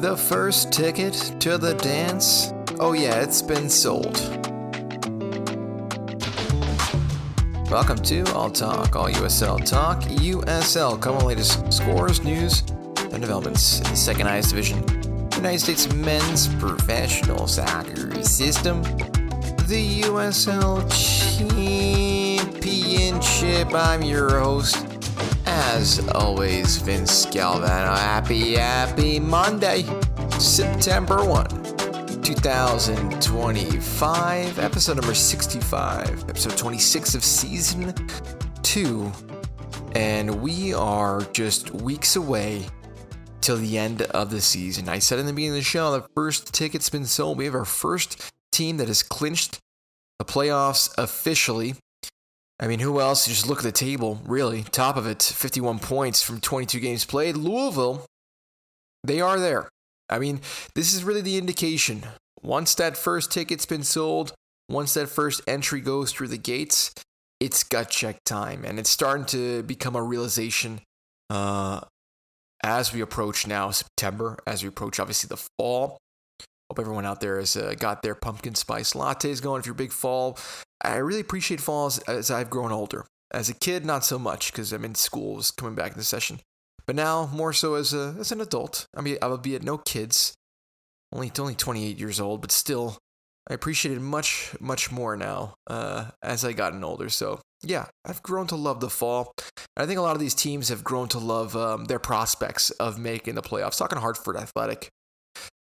The first ticket to the dance? Oh yeah, it's been sold. Welcome to All Talk, All USL Talk. USL, come on latest scores, news, and developments in the second highest division, the United States men's professional soccer system, the USL Championship. I'm your host, as always, Vince Galvano. Happy Monday, September 1, 2025, episode number 65, episode 26 of season 2, and we are just weeks away till the end of the season. I said in the beginning of the show, the first ticket's been sold. We have our first team that has clinched the playoffs officially. I mean, who else? You just look at the table, really. Top of it, 51 points from 22 games played. Louisville, they are there. I mean, this is really the indication. Once that first ticket's been sold, once that first entry goes through the gates, it's gut check time. And it's starting to become a realization as we approach now September, as we approach, obviously, the fall. Hope everyone out there has got their pumpkin spice lattes going. If you're a big fall, I really appreciate fall as I've grown older. As a kid, not so much because I'm in school, was coming back into session. But now, more so as an adult. I mean, I will be at no kids, only 28 years old, but still, I appreciate it much more now as I gotten older. So yeah, I've grown to love the fall. I think a lot of these teams have grown to love their prospects of making the playoffs. Talking Hartford Athletic.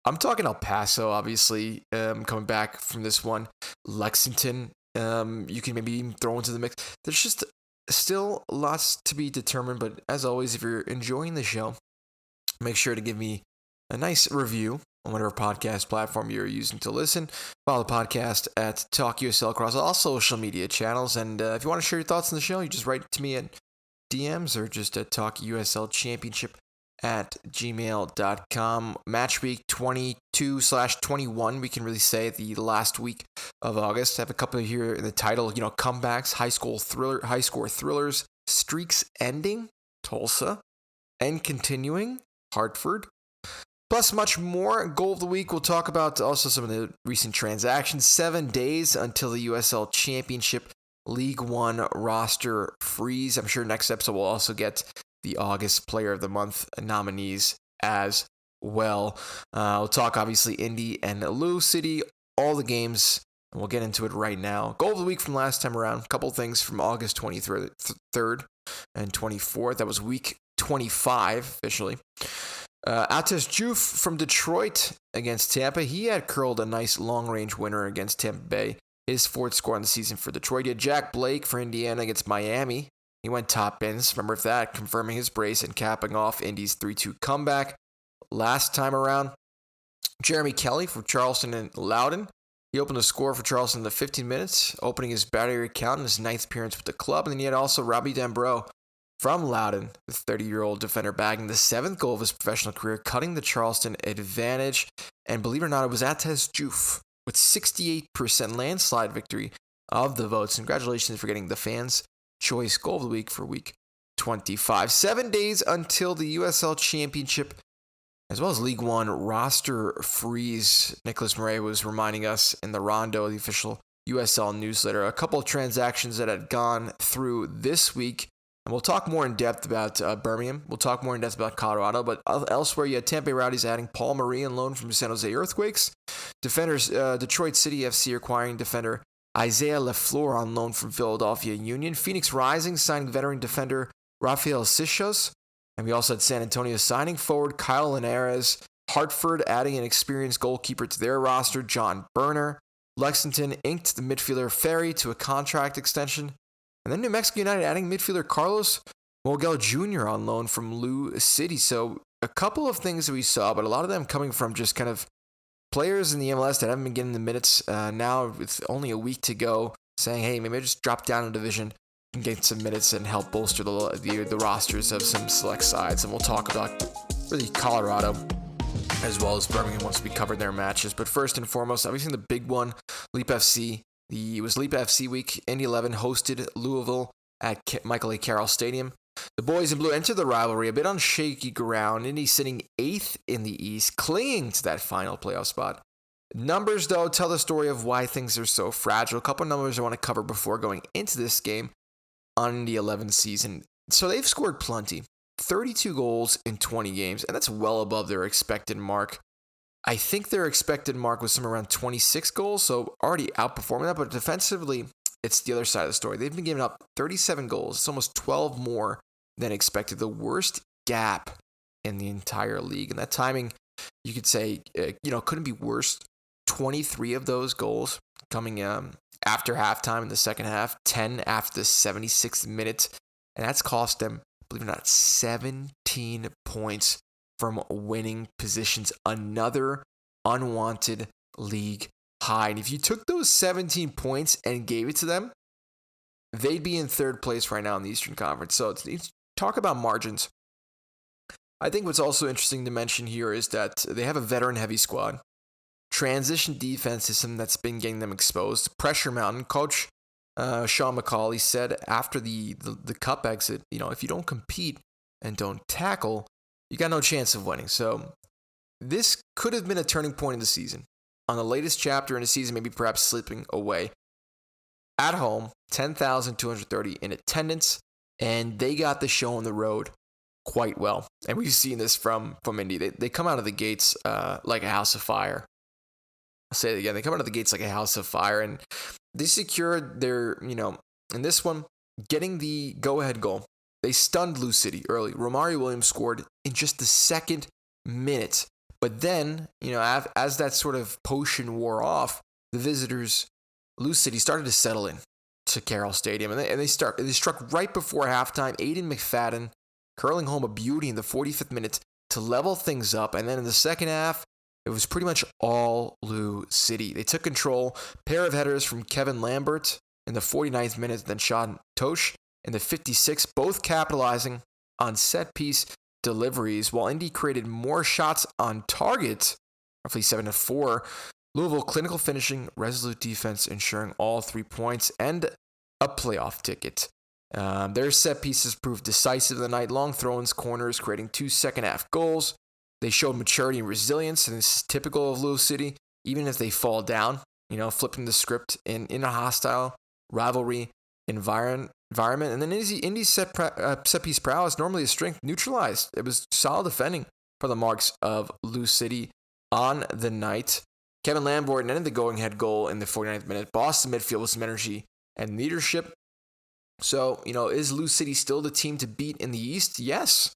I'm talking El Paso, obviously, coming back from this one. Lexington, you can maybe even throw into the mix. There's just still lots to be determined, but as always, if you're enjoying the show, make sure to give me a nice review on whatever podcast platform you're using to listen. Follow the podcast at Talk USL across all social media channels, and if you want to share your thoughts on the show, you just write to me at DMs or just at Talk USL Championship at gmail.com. Match week 22/21, we can really say, the last week of August. I have a couple here in the title, comebacks, high score thrillers, streaks ending, Tulsa, and continuing, Hartford, plus much more. Goal of the week, we'll talk about also some of the recent transactions. 7 days until the USL Championship League One roster freeze. I'm sure next episode we'll also get the August Player of the Month nominees as well. We'll talk, obviously, Indy and Louisville City, all the games, and we'll get into it right now. Goal of the week from last time around, a couple things from August 23rd and 24th. That was week 25, officially. Ates Juf from Detroit against Tampa. He had curled a nice long-range winner against Tampa Bay. His fourth score on the season for Detroit. He had Jack Blake for Indiana against Miami. He went top bins, remember that, confirming his brace and capping off Indy's 3-2 comeback. Last time around, Jeremy Kelly from Charleston and Loudoun. He opened the score for Charleston in the 15 minutes, opening his battery account in his ninth appearance with the club. And then he had also Robbie Dambro from Loudoun, the 30-year-old defender, bagging the 7th goal of his professional career, cutting the Charleston advantage. And believe it or not, it was Ates Juf with 68% landslide victory of the votes. Congratulations for getting the fans' choice goal of the week for week 25. 7 days until the USL Championship, as well as League One roster freeze. Nicholas Murray was reminding us in the Rondo, the official USL newsletter, a couple of transactions that had gone through this week. And we'll talk more in depth about Birmingham. We'll talk more in depth about Colorado. But elsewhere, you had Tampa Bay Rowdies adding Paul Marie on loan from San Jose Earthquakes. Defenders, Detroit City FC acquiring defender Isaiah LeFleur on loan from Philadelphia Union. Phoenix Rising signing veteran defender Rafael Sishos. And we also had San Antonio signing forward Kyle Linares. Hartford adding an experienced goalkeeper to their roster, John Berner. Lexington inked the midfielder Ferry to a contract extension. And then New Mexico United adding midfielder Carlos Mogel Jr. on loan from Louisville City. So a couple of things that we saw, but a lot of them coming from just kind of players in the MLS that haven't been getting the minutes now with only a week to go, saying, hey, maybe I just drop down a division and get some minutes and help bolster the rosters of some select sides. And we'll talk about really Colorado as well as Birmingham once we cover their matches. But first and foremost, obviously the big one, Leap FC. It was Leap FC week. Indy 11 hosted Louisville at Michael A. Carroll Stadium. The boys in blue enter the rivalry a bit on shaky ground. Indy sitting 8th in the East, clinging to that final playoff spot. Numbers, though, tell the story of why things are so fragile. A couple of numbers I want to cover before going into this game on the 11 season. So they've scored plenty. 32 goals in 20 games, and that's well above their expected mark. I think their expected mark was somewhere around 26 goals, so already outperforming that. But defensively, it's the other side of the story. They've been giving up 37 goals. It's almost 12 more than expected. The worst gap in the entire league. And that timing, you could say, couldn't be worse. 23 of those goals coming after halftime in the second half, 10 after the 76th minute. And that's cost them, believe it or not, 17 points from winning positions. Another unwanted league high. And if you took those 17 points and gave it to them, they'd be in third place right now in the Eastern Conference. So talk about margins. I think what's also interesting to mention here is that they have a veteran-heavy squad. Transition defense is something that's been getting them exposed. Pressure mountain. Coach Sean McCauley said after the cup exit, if you don't compete and don't tackle, you got no chance of winning. So this could have been a turning point in the season. On the latest chapter in the season, maybe perhaps slipping away. At home, 10,230 in attendance, and they got the show on the road quite well. And we've seen this from Indy. They come out of the gates like a house of fire. I'll say it again. They come out of the gates like a house of fire, and they secured their, in this one, getting the go-ahead goal. They stunned Louisville City early. Romario Williams scored in just the second minute. But then, as that sort of potion wore off, the visitors, Louisville City, started to settle in to Carroll Stadium. And they struck right before halftime. Aiden McFadden curling home a beauty in the 45th minute to level things up. And then in the second half, it was pretty much all Louisville City. They took control. Pair of headers from Kevin Lambert in the 49th minute, then Sean Tosh in the 56th, both capitalizing on set-piece deliveries, while Indy created more shots on target, roughly 7-4. Louisville clinical finishing, resolute defense, ensuring all 3 points and a playoff ticket. Their set pieces proved decisive in the night. Long throw-ins, corners, creating 2 second-half goals. They showed maturity and resilience, and this is typical of Louisville City, even if they fall down, flipping the script in a hostile rivalry environment. And then Indy's set-piece prowess, normally a strength, neutralized. It was solid defending for the marks of Louisville City on the night. Kevin Lambert ended the going-ahead goal in the 49th minute. Boston midfield with some energy and leadership. So, is Louisville City still the team to beat in the East? Yes.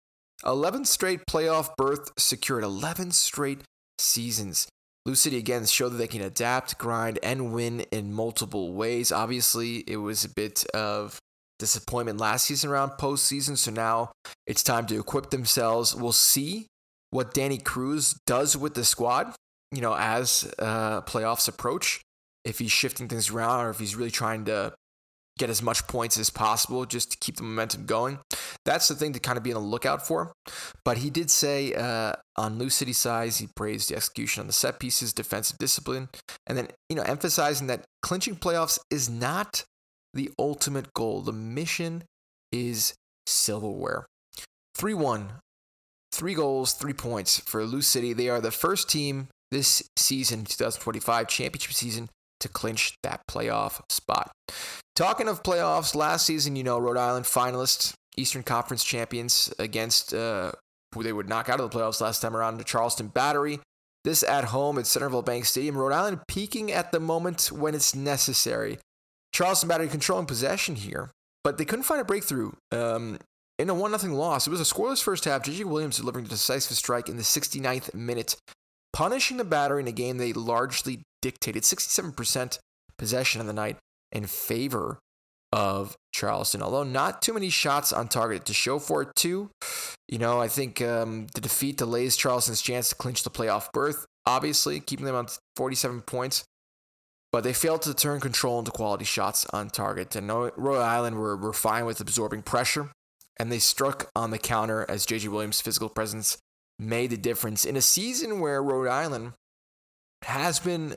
11 straight playoff berth secured, 11 straight seasons. Louisville City again showed that they can adapt, grind, and win in multiple ways. Obviously, it was a bit of disappointment last season around postseason, so now it's time to equip themselves. We'll see what Danny Cruz does with the squad, as playoffs approach. If he's shifting things around or if he's really trying to get as much points as possible just to keep the momentum going. That's the thing to kind of be on the lookout for. But he did say on Louisville City size, he praised the execution on the set pieces, defensive discipline, and then, emphasizing that clinching playoffs is not the ultimate goal. The mission is silverware. 3-1, 3 goals, 3 points for Louisville City. They are the first team this season, 2025 championship season, to clinch that playoff spot. Talking of playoffs, last season, Rhode Island finalists, Eastern Conference champions against who they would knock out of the playoffs last time around, the Charleston Battery. This at home at Centerville Bank Stadium. Rhode Island peaking at the moment when it's necessary. Charleston Battery controlling possession here, but they couldn't find a breakthrough in a 1-0 loss. It was a scoreless first half. J.J. Williams delivering a decisive strike in the 69th minute, punishing the Battery in a game they largely dictated. 67% possession on the night in favor of Charleston, although not too many shots on target to show for it too. I think the defeat delays Charleston's chance to clinch the playoff berth, obviously, keeping them on 47 points. But they failed to turn control into quality shots on target. And Rhode Island were fine with absorbing pressure, and they struck on the counter as J.J. Williams' physical presence made the difference in a season where Rhode Island has been,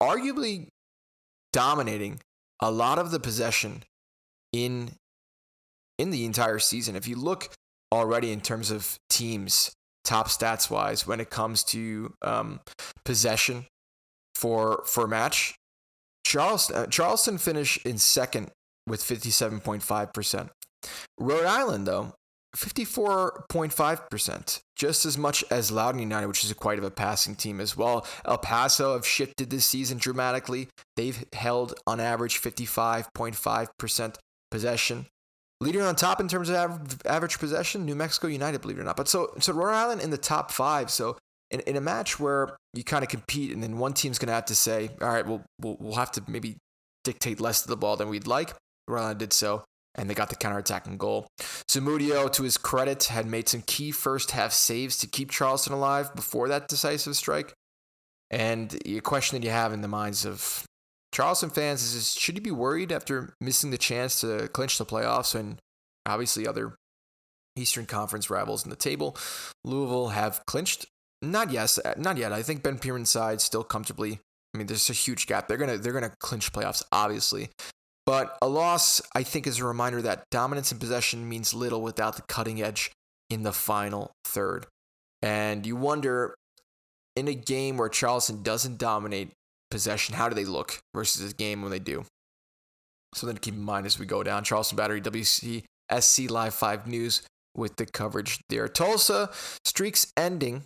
arguably dominating a lot of the possession in in the entire season. If you look already in terms of teams, top stats wise, when it comes to possession for a match, Charleston finished in second with 57.5%. Rhode Island, though, 54.5%, just as much as Loudoun United, which is quite of a passing team as well. El Paso have shifted this season dramatically. They've held, on average, 55.5% possession. Leader on top in terms of average possession, New Mexico United, believe it or not. But so Rhode Island in the top 5. So in a match where you kind of compete, and then one team's going to have to say, all right, we'll have to maybe dictate less of the ball than we'd like. Rhode Island did so, and they got the counterattacking goal. Zamudio, to his credit, had made some key first half saves to keep Charleston alive before that decisive strike. And the question that you have in the minds of Charleston fans is, should you be worried after missing the chance to clinch the playoffs and obviously other Eastern Conference rivals in the table? Louisville have clinched. Not yet. I think Ben Pierman's side still comfortably. I mean, there's a huge gap. They're gonna clinch playoffs, obviously. But a loss, I think, is a reminder that dominance in possession means little without the cutting edge in the final third. And you wonder, in a game where Charleston doesn't dominate possession, how do they look versus a game when they do? Something to keep in mind as we go down. Charleston Battery, WCSC Live 5 News with the coverage there. Tulsa, streaks ending.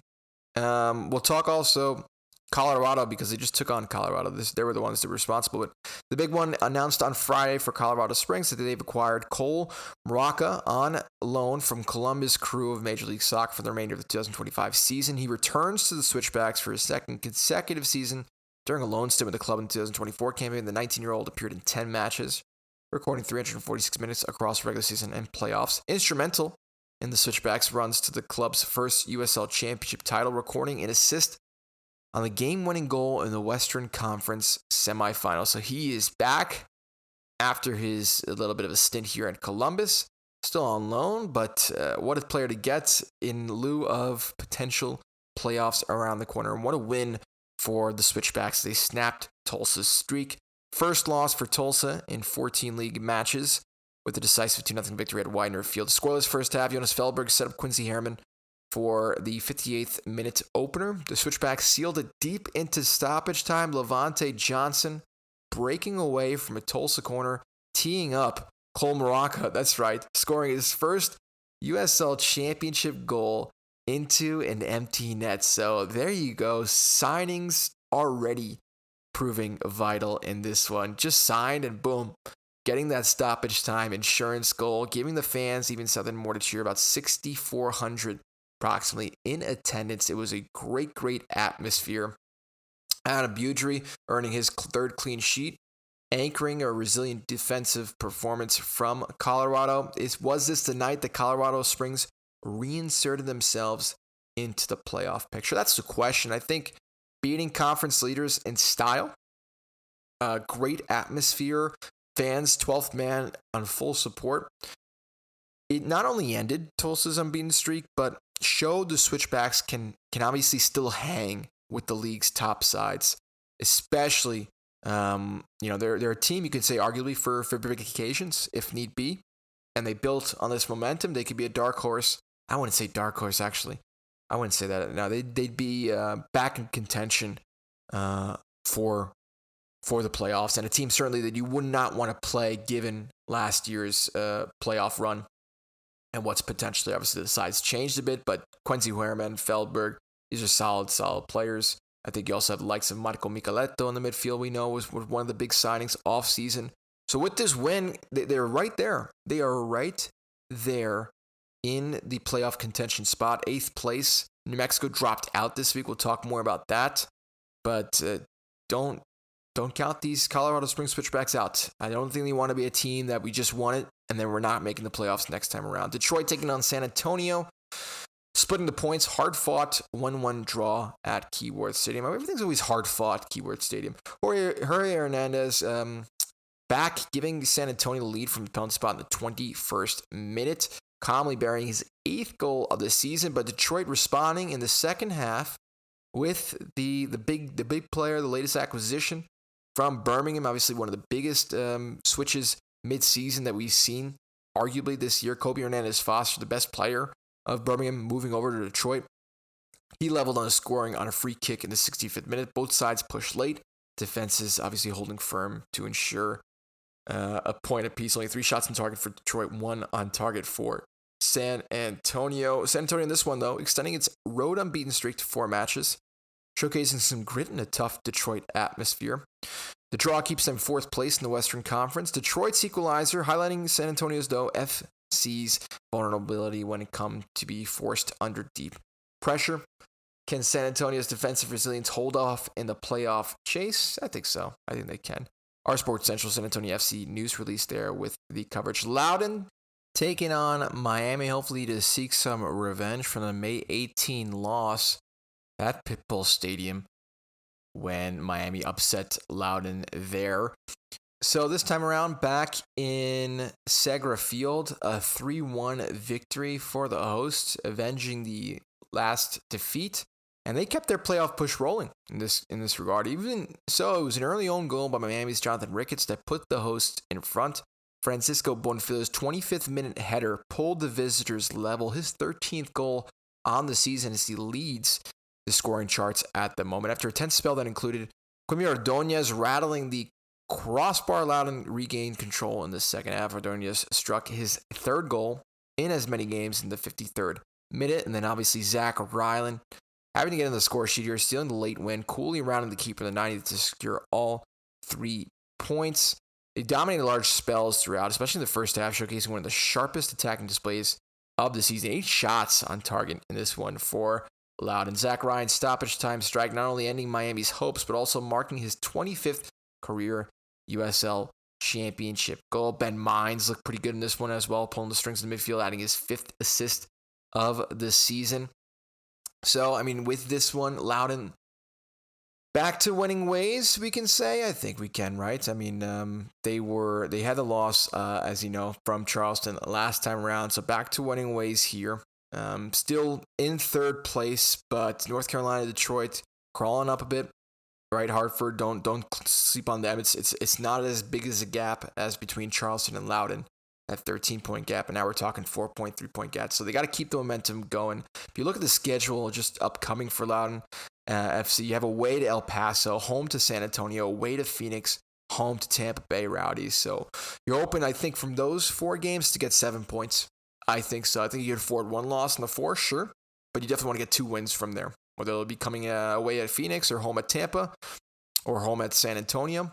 We'll talk also Colorado, because they just took on Colorado. They were the ones that were responsible. But the big one announced on Friday for Colorado Springs that they've acquired Cole Maraca on loan from Columbus Crew of Major League Soccer for the remainder of the 2025 season. He returns to the Switchbacks for his second consecutive season. During a loan stint with the club in the 2024 campaign, the 19-year-old appeared in 10 matches, recording 346 minutes across regular season and playoffs. Instrumental in the Switchbacks' runs to the club's first USL Championship title, recording an assist on the game-winning goal in the Western Conference semifinal. So he is back after a little bit of a stint here at Columbus, still on loan, but what a player to get in lieu of potential playoffs around the corner. And what a win for the Switchbacks. They snapped Tulsa's streak. First loss for Tulsa in 14 league matches with a decisive 2-0 victory at Weidner Field. Scoreless first half, Jonas Feldberg set up Quincy Harriman for the 58th minute opener. The Switchbacks sealed it deep into stoppage time. Levante Johnson breaking away from a Tulsa corner, teeing up Cole Maraca, that's right, scoring his first USL Championship goal into an empty net. So there you go. Signings already proving vital in this one. Just signed and boom, getting that stoppage time insurance goal, giving the fans even something more to cheer about. 6,400 approximately in attendance. It was a great atmosphere. Adam Budry earning his third clean sheet, anchoring a resilient defensive performance from Colorado. Was this the night that Colorado Springs reinserted themselves into the playoff picture? That's the question. I think beating conference leaders in style, great atmosphere, fans, 12th man on full support. It not only ended Tulsa's unbeaten streak, but showed the Switchbacks can obviously still hang with the league's top sides, especially they're a team you could say arguably for big occasions if need be, and they built on this momentum. They could be a dark horse. I wouldn't say dark horse, actually. I wouldn't say that. No, they'd be back in contention for the playoffs, and a team certainly that you would not want to play given last year's playoff run and what's potentially, obviously, the sides changed a bit, but Quincy Harriman, Feldberg, these are solid players. I think you also have the likes of Marco Micheletto in the midfield, we know was one of the big signings off season. So with this win, they're right there. They are right there in the playoff contention spot, 8th place. New Mexico dropped out this week. We'll talk more about that. But don't count these Colorado Springs Switchbacks out. I don't think they want to be a team that we just won it and then we're not making the playoffs next time around. Detroit taking on San Antonio, splitting the points. Hard-fought 1-1 draw at Keyworth Stadium. Everything's always hard-fought Keyworth Stadium. Jorge Hernandez back, giving San Antonio the lead from the penalty spot in the 21st minute, calmly burying his 8th goal of the season. But Detroit responding in the second half with the big player, the latest acquisition from Birmingham, obviously one of the biggest switches mid-season that we've seen arguably this year. Kobe Hernandez-Foster, the best player of Birmingham, moving over to Detroit. He leveled on a scoring on a free kick in the 65th minute. Both sides pushed late. Defenses obviously holding firm to ensure a point apiece. Only 3 shots on target for Detroit, 1 on target for San Antonio. San Antonio in this one, though, extending its road unbeaten streak to 4 matches, showcasing some grit in a tough Detroit atmosphere. The draw keeps them 4th place in the Western Conference. Detroit's equalizer, highlighting San Antonio's, though, FC's vulnerability when it comes to be forced under deep pressure. Can San Antonio's defensive resilience hold off in the playoff chase? I think so. I think they can. Our Sports Central San Antonio FC news release there with the coverage. Loudoun taking on Miami, hopefully to seek some revenge from the May 18 loss at Pitbull Stadium when Miami upset Loudoun there. So this time around, back in Segra Field, a 3-1 victory for the hosts, avenging the last defeat. And they kept their playoff push rolling in this regard. Even so, it was an early own goal by Miami's Jonathan Ricketts that put the hosts in front. Francisco Bonfila's 25th minute header pulled the visitors level, his 13th goal on the season as he leads the scoring charts at the moment. After a tense spell that included Quimir Ordonez rattling the crossbar, Loudoun regained control in the second half. Ordonez struck his 3rd goal in as many games in the 53rd minute. And then obviously Zach Ryland having to get in the score sheet here, stealing the late win, coolly rounding the keeper in the 90th to secure all 3 points. They dominated large spells throughout, especially in the first half, showcasing one of the sharpest attacking displays of the season. 8 shots on target in this one for Loudoun. Zach Ryan's stoppage time strike not only ending Miami's hopes, but also marking his 25th career USL Championship goal. Ben Mines looked pretty good in this one as well, pulling the strings in the midfield, adding his 5th assist of the season. So, I mean, with this one, Loudoun back to winning ways, we can say. I think we can, right? I mean, they had the loss, as you know, from Charleston last time around. So back to winning ways here. Still in 3rd place, but North Carolina, Detroit crawling up a bit. Right, Hartford, don't sleep on them. It's not as big as a gap as between Charleston and Loudoun. That 13-point gap, and now we're talking 4.3-point gap. So they got to keep the momentum going. If you look at the schedule just upcoming for Loudoun FC, you have away to El Paso, home to San Antonio, away to Phoenix, home to Tampa Bay Rowdies. So you're open, I think, from those 4 games to get 7 points. I think so. I think you can afford 1 loss in the 4, sure, but you definitely want to get 2 wins from there, whether it'll be coming away at Phoenix or home at Tampa or home at San Antonio.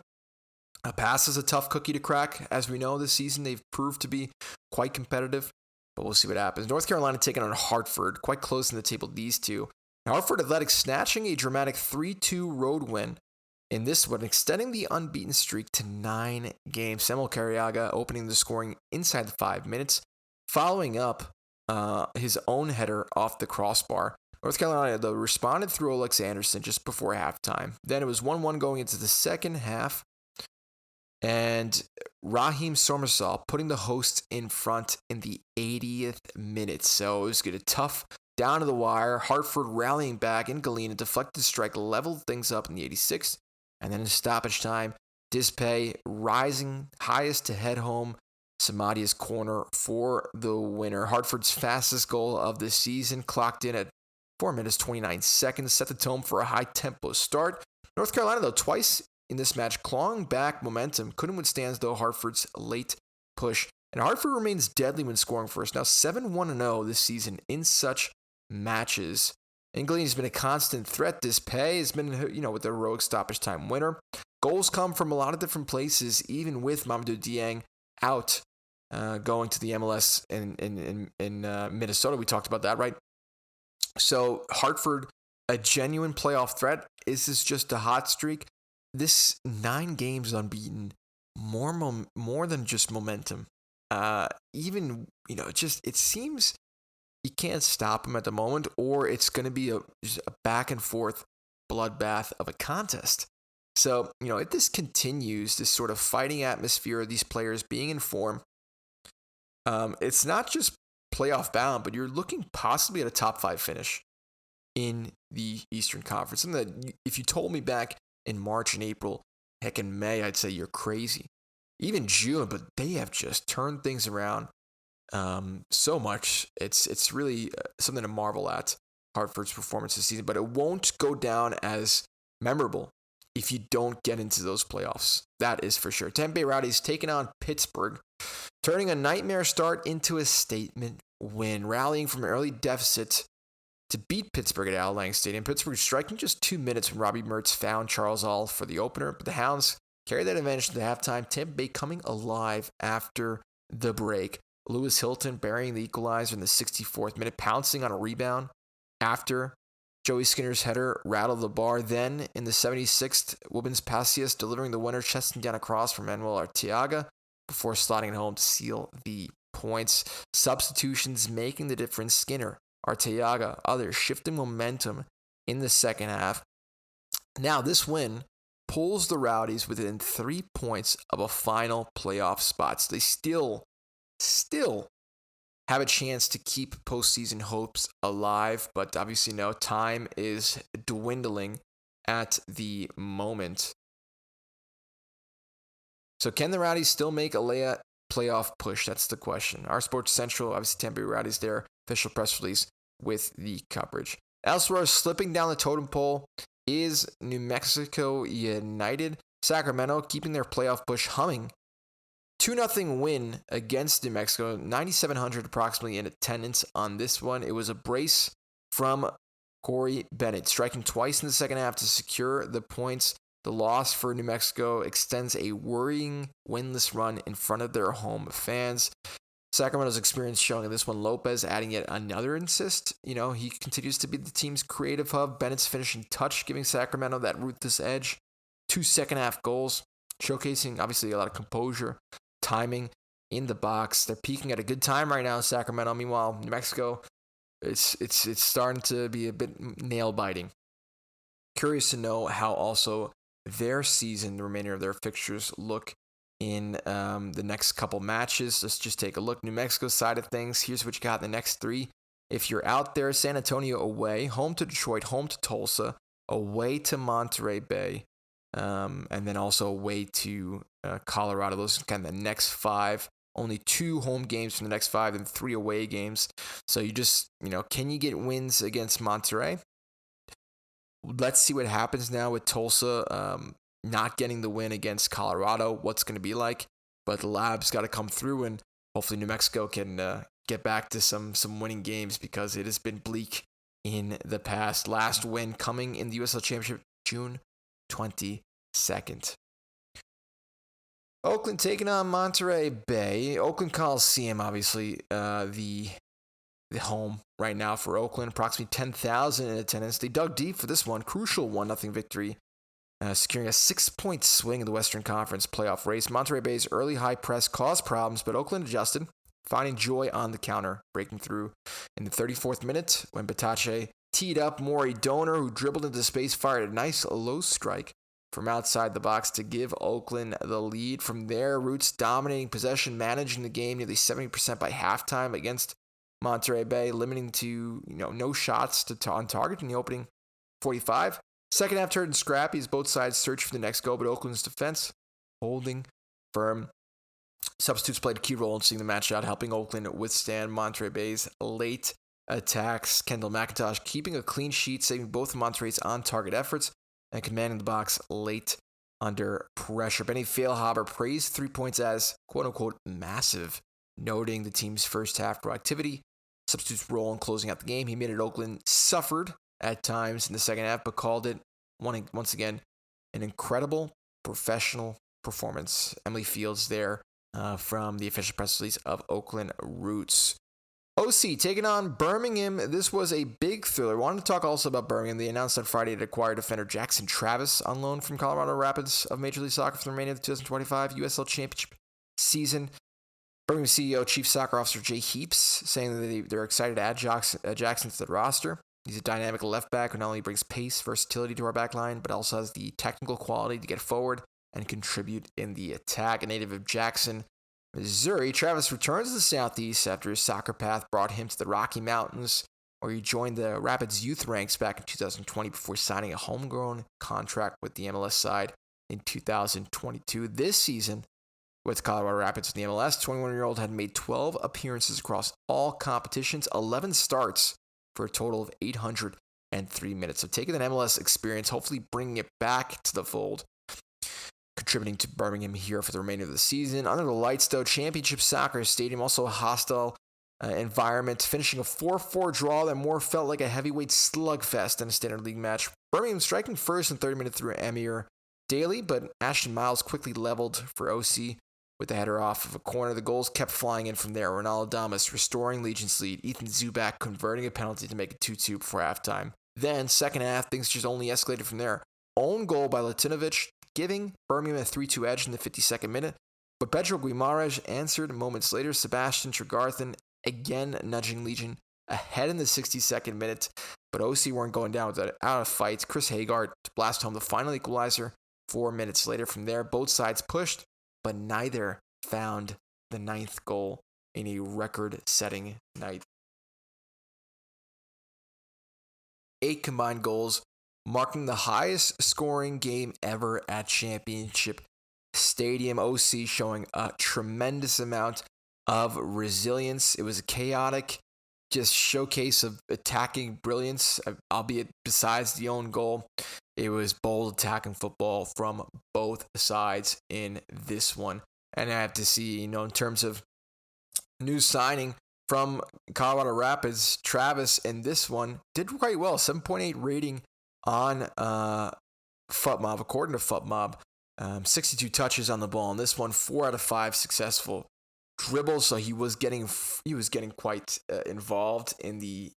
El Paso is a tough cookie to crack. As we know this season, they've proved to be quite competitive, but we'll see what happens. North Carolina taking on Hartford, quite close in the table, these two. Hartford Athletic snatching a dramatic 3-2 road win in this one, extending the unbeaten streak to 9 games. Samuel Carriaga opening the scoring inside the 5 minutes, following up his own header off the crossbar. North Carolina, though, responded through Alex Anderson just before halftime. Then it was 1-1 going into the second half. And Raheem Somersall putting the hosts in front in the 80th minute. So it was good. A tough down to the wire. Hartford rallying back in Galena, deflected strike, leveled things up in the 86th. And then in stoppage time, Dispay rising highest to head home Samadia's corner for the winner. Hartford's fastest goal of the season clocked in at 4 minutes, 29 seconds, set the tone for a high-tempo start. North Carolina, though, twice in this match, clawing back momentum, couldn't withstand, though, Hartford's late push. And Hartford remains deadly when scoring first. Now 7-1-0 this season in such matches. England has been a constant threat. Dispay has been, with the heroic stoppage time winner. Goals come from a lot of different places, even with Mamadou Dieng out going to the MLS in Minnesota. We talked about that, right? So Hartford, a genuine playoff threat. Is this just a hot streak? This 9 games unbeaten, more than just momentum. It seems you can't stop them at the moment, or it's going to be a back and forth bloodbath of a contest. So, if this continues, this sort of fighting atmosphere of these players being in form, it's not just playoff bound, but you're looking possibly at a top 5 finish in the Eastern Conference. And that, if you told me back in March and April, heck, in May, I'd say you're crazy. Even June, but they have just turned things around so much. It's really something to marvel at, Hartford's performance this season, but it won't go down as memorable if you don't get into those playoffs. That is for sure. Tampa Bay Rowdies taking on Pittsburgh, turning a nightmare start into a statement win, rallying from an early deficit to beat Pittsburgh at Al Lang Stadium. Pittsburgh striking just 2 minutes when Robbie Mertz found Charles All for the opener, but the Hounds carried that advantage to the halftime. Tampa Bay coming alive after the break. Lewis Hilton burying the equalizer in the 64th minute, pouncing on a rebound after Joey Skinner's header rattled the bar. Then in the 76th, Wubens Passius delivering the winner, chesting down a cross from Manuel Arteaga before sliding it home to seal the points. Substitutions making the difference. Skinner, Arteaga, others shifting momentum in the second half. Now this win pulls the Rowdies within 3 points of a final playoff spot. So they still have a chance to keep postseason hopes alive, but obviously no, time is dwindling at the moment. So can the Rowdies still make a playoff push? That's the question. Our Sports Central, obviously Tampa Bay Rowdies, their official press release with the coverage. Elsewhere, slipping down the totem pole is New Mexico United. Sacramento keeping their playoff push humming. 2-0 win against New Mexico, 9,700 approximately in attendance on this one. It was a brace from Corey Bennett, striking twice in the second half to secure the points. The loss for New Mexico extends a worrying winless run in front of their home fans. Sacramento's experience showing in this one, Lopez adding yet another assist. He continues to be the team's creative hub. Bennett's finishing touch, giving Sacramento that ruthless edge. 2 second-half goals, showcasing obviously a lot of composure, timing in the box. They're peaking at a good time right now, Sacramento. Meanwhile, New Mexico, it's starting to be a bit nail-biting. Curious to know how also their season, the remainder of their fixtures, look in the next couple matches. Let's just take a look. New Mexico side of things, here's what you got in the next 3. If you're out there, San Antonio away, home to Detroit, home to Tulsa, away to Monterey Bay, and then also away to Colorado. Those are kind of the next 5. Only 2 home games from the next 5 and 3 away games. So you just, can you get wins against Monterey? Let's see what happens now with Tulsa not getting the win against Colorado. What's going to be like? But the Lab's got to come through, and hopefully New Mexico can get back to some winning games, because it has been bleak in the past. Last win coming in the USL Championship, June 22nd. Oakland taking on Monterey Bay. Oakland Coliseum, obviously, the home right now for Oakland. Approximately 10,000 in attendance. They dug deep for this one. Crucial 1-0 victory, securing a 6-point swing in the Western Conference playoff race. Monterey Bay's early high press caused problems, but Oakland adjusted, finding joy on the counter, breaking through in the 34th minute when Batache teed up Maury Donor, who dribbled into space, fired a nice low strike from outside the box to give Oakland the lead. From there, Roots dominating possession, managing the game nearly 70% by halftime against Monterey Bay, limiting to no shots on target in the opening 45. Second half turned scrappy as both sides searched for the next goal, but Oakland's defense holding firm. Substitutes played a key role in seeing the match out, helping Oakland withstand Monterey Bay's late attacks. Kendall McIntosh keeping a clean sheet, saving both of Monterey's on-target efforts and commanding the box late under pressure. Benny Feilhaber praised 3 points as quote-unquote massive, noting the team's first half proactivity, substitute's role in closing out the game. He admitted Oakland suffered at times in the second half, but called it, once again, an incredible professional performance. Emily Fields there from the official press release of Oakland Roots. OC taking on Birmingham. This was a big thriller. Wanted to talk also about Birmingham. They announced on Friday to acquire defender Jackson Travis on loan from Colorado Rapids of Major League Soccer for the remainder of the 2025 USL Championship season. Birmingham CEO, Chief Soccer Officer Jay Heaps, saying that they're excited to add Jackson to the roster. He's a dynamic left back who not only brings pace, versatility to our back line, but also has the technical quality to get forward and contribute in the attack. A native of Jackson, Missouri, Travis returns to the Southeast after his soccer path brought him to the Rocky Mountains, where he joined the Rapids youth ranks back in 2020 before signing a homegrown contract with the MLS side in 2022. This season, with Colorado Rapids in the MLS. 21-year-old had made 12 appearances across all competitions, 11 starts for a total of 803 minutes. So taking that MLS experience, hopefully bringing it back to the fold, contributing to Birmingham here for the remainder of the season. Under the lights, though, Championship Soccer Stadium, also a hostile environment, finishing a 4-4 draw that more felt like a heavyweight slugfest than a standard league match. Birmingham striking first in 30 minutes through Amir Daly, but Ashton Miles quickly leveled for OC with the header off of a corner. The goals kept flying in from there. Ronaldo Damas restoring Legion's lead. Ethan Zubak converting a penalty to make it 2-2 before halftime. Then, second half, things just only escalated from there. Own goal by Latinovic, giving Birmingham a 3-2 edge in the 52nd minute. But Pedro Guimaraes answered moments later. Sebastian Tregarthen again nudging Legion ahead in the 62nd minute. But OC weren't going down without a fight. Chris Hagard to blast home the final equalizer 4 minutes later. From there, both sides pushed, but neither found the 9th goal in a record-setting night. 8 combined goals, marking the highest scoring game ever at Championship Stadium. OC showing a tremendous amount of resilience. It was a chaotic just showcase of attacking brilliance, albeit besides the own goal. It was bold attacking football from both sides in this one. And I have to see, in terms of new signing from Colorado Rapids, Travis in this one did quite well. 7.8 rating on FUTMob, according to FUTMob. 62 touches on the ball in this one, 4 out of 5 successful dribbles. So he was getting quite involved in the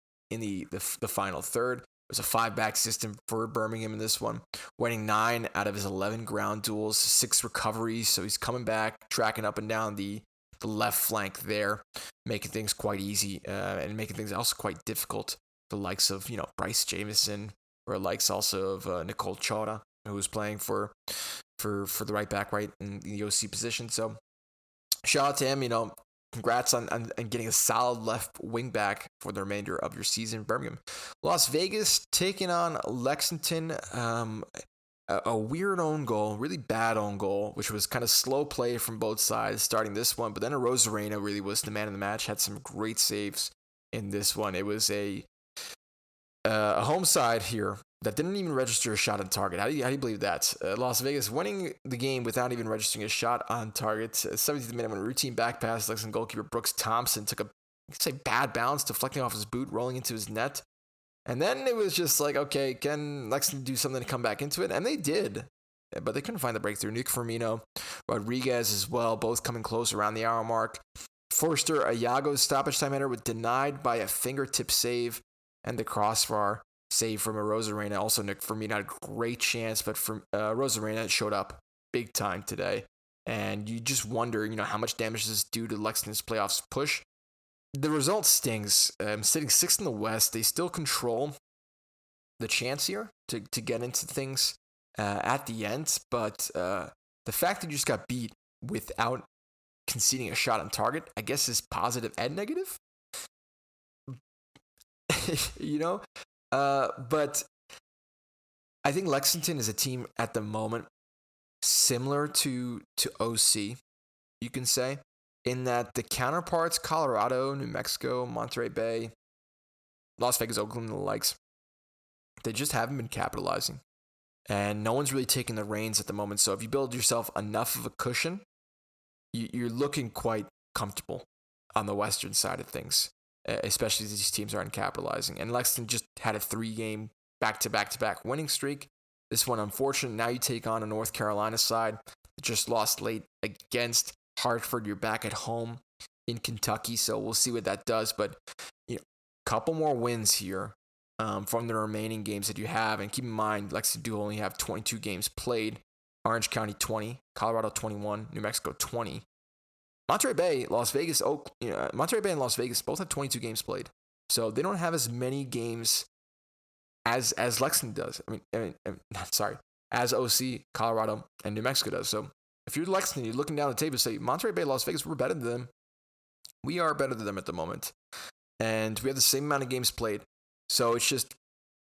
final third. It was a 5-back system for Birmingham in this one, winning 9 out of his 11 ground duels, 6 recoveries. So he's coming back, tracking up and down the left flank there, making things quite easy and making things also quite difficult. The likes of Bryce Jamieson, or the likes also of Nicole Chota, who was playing for the right back, right in the OC position. So shout out to him. Congrats on getting a solid left wing back for the remainder of your season. Birmingham. Las Vegas taking on Lexington. A weird own goal, really bad own goal, which was kind of slow play from both sides starting this one. But then Rosarena really was the man of the match, had some great saves in this one. It was a home side here that didn't even register a shot on target. How do you believe that? Las Vegas winning the game without even registering a shot on target. 70th minute, when a routine back pass, Lexington goalkeeper Brooks Thompson took a bad bounce, deflecting off his boot, rolling into his net. And then it was just like, okay, can Lexington do something to come back into it? And they did, but they couldn't find the breakthrough. Nick Firmino, Rodriguez as well, both coming close around the hour mark. Forster Ayago's stoppage-time header was denied by a fingertip save, and the crossbar save from a Rosarena. Also, Nick Firmino had a great chance, but Rosarena showed up big time today. And you just wonder, how much damage this is due to Lexington's playoffs push. The result stings. Sitting 6th in the West, they still control the chance here to get into things at the end. But the fact that you just got beat without conceding a shot on target, I guess, is positive and negative. But I think Lexington is a team at the moment similar to OC, you can say, in that the counterparts, Colorado, New Mexico, Monterey Bay, Las Vegas, Oakland, and the likes, they just haven't been capitalizing. And no one's really taking the reins at the moment. So if you build yourself enough of a cushion, you're looking quite comfortable on the western side of things, especially as these teams aren't capitalizing. And Lexington just had a 3-game back-to-back winning streak. This one, unfortunate. Now you take on a North Carolina side that just lost late against Hartford. You're back at home in Kentucky, so we'll see what that does. But couple more wins here from the remaining games that you have. And keep in mind, Lexington do only have 22 games played. Orange County 20, Colorado 21, New Mexico 20. Monterey Bay, Las Vegas, Monterey Bay and Las Vegas both have 22 games played. So they don't have as many games as Lexington does. As OC, Colorado, and New Mexico does. So if you're Lexington, you're looking down the table and say, Monterey Bay, Las Vegas, we're better than them. We are better than them at the moment. And we have the same amount of games played. So it's just,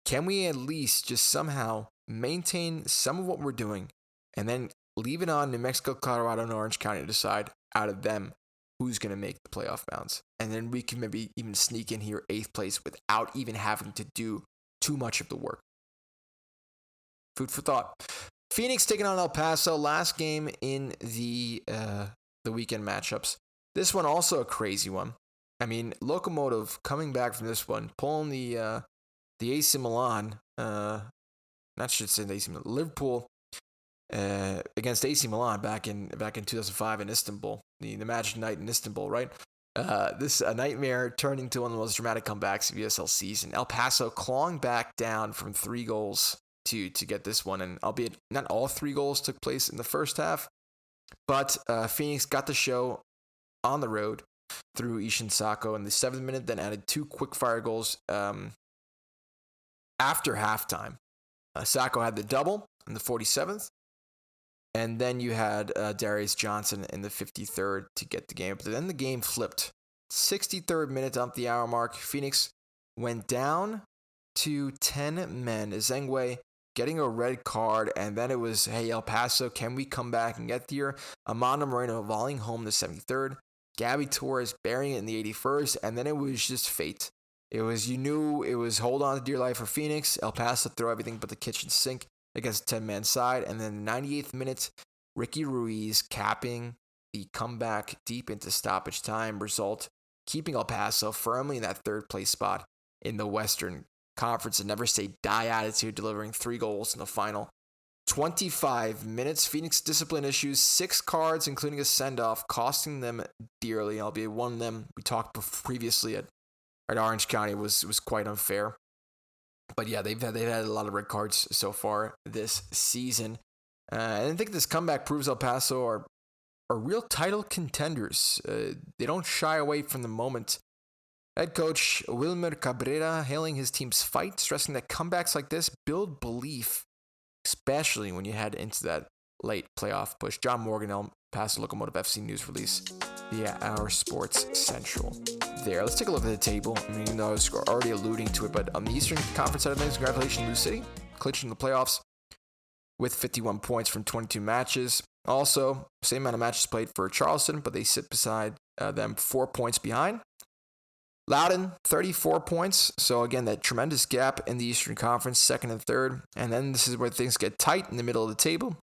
can we at least just somehow maintain some of what we're doing and then leave it on New Mexico, Colorado, and Orange County to decide out of them who's going to make the playoff bounds. And then we can maybe even sneak in here 8th place without even having to do too much of the work. Food for thought. Phoenix taking on El Paso. Last game in the weekend matchups. This one also a crazy one. I mean, Locomotive coming back from this one, pulling the AC Milan, not should say the AC Milan, Liverpool against AC Milan back in 2005 in Istanbul, the Magic Night in Istanbul, right? This a nightmare turning to one of the most dramatic comebacks of USL season. El Paso clawing back down from 3 goals to get this one, and albeit not all 3 goals took place in the first half, but Phoenix got the show on the road through Ishin Sako in the 7th minute, then added 2 quick-fire goals after halftime. Sako had the double in the 47th, and then you had Darius Johnson in the 53rd to get the game. But then the game flipped. 63rd minute up the hour mark. Phoenix went down to 10 men. Zengwe getting a red card, and then it was, hey, El Paso, can we come back and get here? Amanda Moreno volleying home the 73rd. Gabby Torres burying it in the 81st, and then it was just fate. It was, you knew it was hold on to dear life for Phoenix. El Paso throw everything but the kitchen sink against the 10-man side. And then the 98th minute, Ricky Ruiz capping the comeback deep into stoppage time result, keeping El Paso firmly in that 3rd place spot in the Western Conference. And never say die attitude, delivering 3 goals in the final 25 minutes. Phoenix discipline issues, 6 cards, including a send-off, costing them dearly, albeit one of them we talked previously at Orange County was quite unfair. But yeah, they've had a lot of red cards so far this season. And I think this comeback proves El Paso are real title contenders. They don't shy away from the moment. Head coach Wilmer Cabrera hailing his team's fight, stressing that comebacks like this build belief, especially when you head into that late playoff push. John Morgan, El Paso Locomotive FC news release via our Sports Central. There, let's take a look at the table. I mean, even though I was already alluding to it, but on the Eastern Conference side of things, congratulations, Louisville City, clinching the playoffs with 51 points from 22 matches. Also, same amount of matches played for Charleston, but they sit beside them 4 points behind. Loudoun, 34 points. So again, that tremendous gap in the Eastern Conference, 2nd and 3rd. And then this is where things get tight in the middle of the table.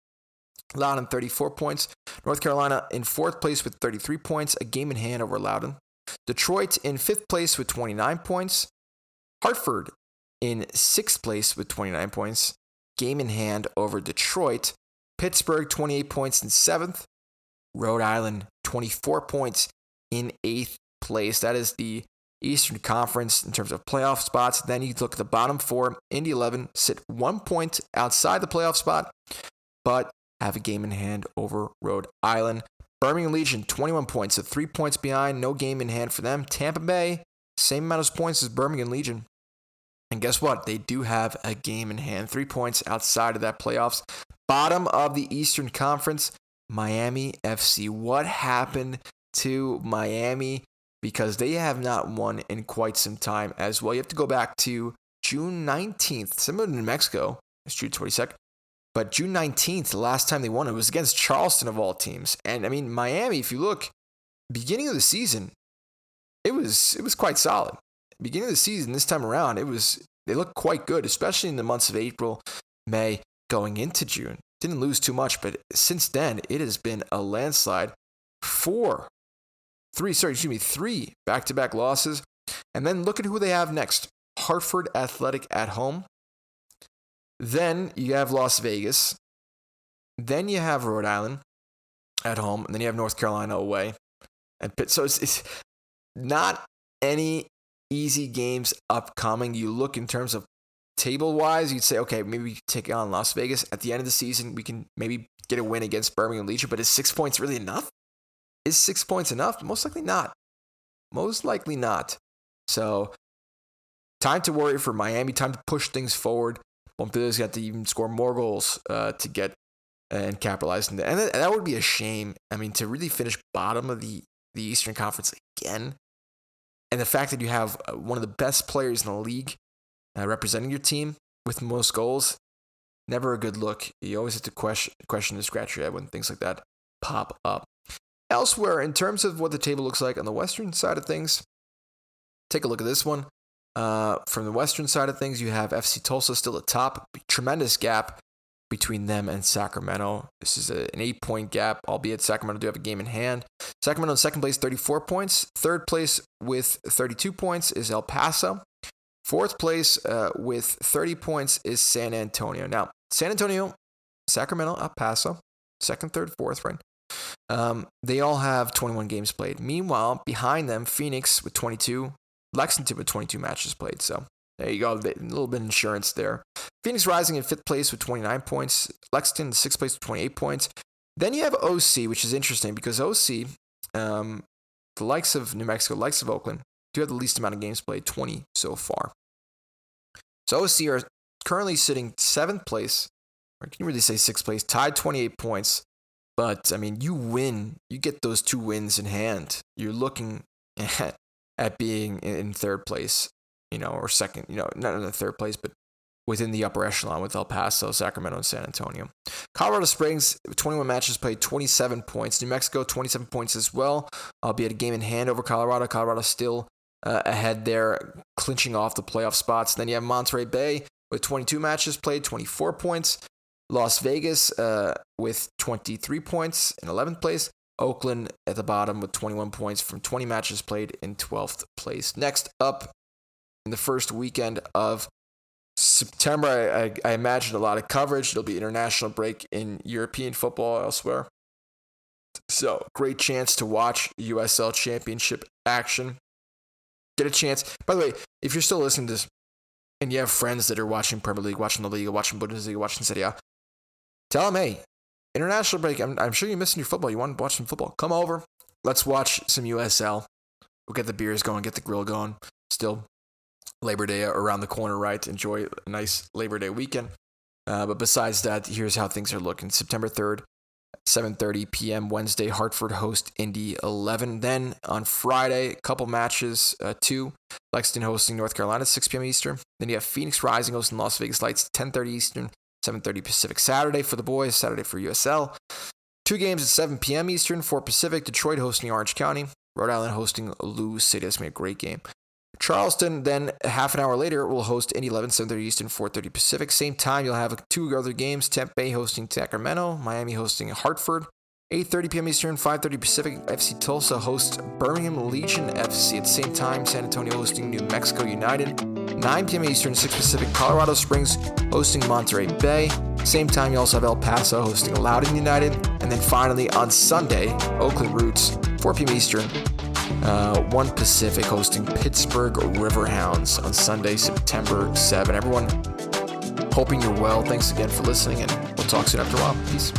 Loudoun, 34 points. North Carolina in 4th place with 33 points, a game in hand over Loudoun. Detroit in 5th place with 29 points. Hartford in 6th place with 29 points, game in hand over Detroit. Pittsburgh, 28 points in 7th. Rhode Island, 24 points in 8th place. That is the Eastern Conference in terms of playoff spots. Then you look at the bottom 4. Indy 11 sit 1 point outside the playoff spot, but have a game in hand over Rhode Island. Birmingham Legion, 21 points, so 3 points behind, no game in hand for them. Tampa Bay, same amount of points as Birmingham Legion. And guess what? They do have a game in hand, 3 points outside of that playoffs. Bottom of the Eastern Conference, Miami FC. What happened to Miami? Because they have not won in quite some time as well. You have to go back to June 19th, similar to New Mexico. It's June 22nd. But June 19th, the last time they won, it was against Charleston of all teams. And I mean, Miami, if you look, beginning of the season, it was quite solid. Beginning of the season, this time around, they looked quite good, especially in the months of April, May, going into June. Didn't lose too much, but since then, it has been a landslide. 3 back-to-back losses. And then look at who they have next. Hartford Athletic at home. Then you have Las Vegas. Then you have Rhode Island at home. And then you have North Carolina away. So it's not any easy games upcoming. You look in terms of table-wise, you'd say, okay, maybe we can take on Las Vegas. At the end of the season, we can maybe get a win against Birmingham Legion. But is 6 points really enough? Is 6 points enough? Most likely not. Most likely not. So time to worry for Miami. Time to push things forward. Montpelier's got to even score more goals to get and capitalize. And that would be a shame. I mean, to really finish bottom of the Eastern Conference again. And the fact that you have one of the best players in the league representing your team with most goals, Never a good look. You always have to question and scratch your head when things like that pop up. Elsewhere, in terms of what the table looks like on the western side of things, take a look at this one. From the western side of things, you have FC Tulsa still at top. Tremendous gap between them and Sacramento. This is an 8-point gap, albeit Sacramento do have a game in hand. Sacramento in second place, 34 points. Third place with 32 points is El Paso. Fourth place with 30 points is San Antonio. Now, San Antonio, Sacramento, El Paso, second, third, fourth, right? They all have 21 games played. Meanwhile, behind them, Phoenix with 22, Lexington with 22 matches played. So there you go, a little bit of insurance there. Phoenix rising in fifth place with 29 points. Lexington in sixth place with 28 points. Then you have OC, which is interesting because OC, the likes of New Mexico, the likes of Oakland, do have the least amount of games played, 20 so far. So OC are currently sitting seventh place, or can you really say sixth place, tied 28 points. But, I mean, you win. You get those 2 wins in hand. You're looking at being in third place, or second, not in the third place, but within the upper echelon with El Paso, Sacramento, and San Antonio. Colorado Springs, 21 matches played, 27 points. New Mexico, 27 points as well, albeit a game in hand over Colorado. Colorado still ahead there, clinching off the playoff spots. Then you have Monterey Bay with 22 matches played, 24 points. Las Vegas with 23 points in 11th place. Oakland at the bottom with 21 points from 20 matches played in 12th place. Next up, in the first weekend of September, I imagine a lot of coverage. There'll be international break in European football elsewhere. So, great chance to watch USL Championship action. Get a chance. By the way, if you're still listening to this and you have friends that are watching Premier League, watching the Liga, watching Bundesliga, watching Serie A, tell them, hey, international break, I'm sure you're missing your football. You want to watch some football. Come over. Let's watch some USL. We'll get the beers going, get the grill going. Still Labor Day around the corner, right? Enjoy a nice Labor Day weekend. But besides that, here's how things are looking. September 3rd, 7:30 p.m. Wednesday, Hartford host Indy 11. Then on Friday, a couple matches, 2. Lexington hosting North Carolina at 6 p.m. Eastern. Then you have Phoenix Rising hosting Las Vegas Lights, 10:30 Eastern, 7:30 Pacific. Saturday for the boys, Saturday for USL. 2 games at 7 p.m. Eastern, 4 Pacific. Detroit hosting Orange County. Rhode Island hosting Louisville City. That's going to be a great game. Charleston, then half an hour later, will host Indy 11, 7:30 Eastern, 4:30 Pacific. Same time, you'll have 2 other games. Tampa Bay hosting Sacramento. Miami hosting Hartford. 8:30 p.m. Eastern, 5:30 Pacific. FC Tulsa hosts Birmingham Legion FC. At the same time, San Antonio hosting New Mexico United. 9 p.m. Eastern, 6 Pacific. Colorado Springs hosting Monterey Bay. Same time, you also have El Paso hosting Loudoun United. And then finally, on Sunday, Oakland Roots, 4 p.m. Eastern, 1 Pacific hosting Pittsburgh Riverhounds on Sunday, September 7. Everyone, hoping you're well. Thanks again for listening, and we'll talk soon after a while. Peace.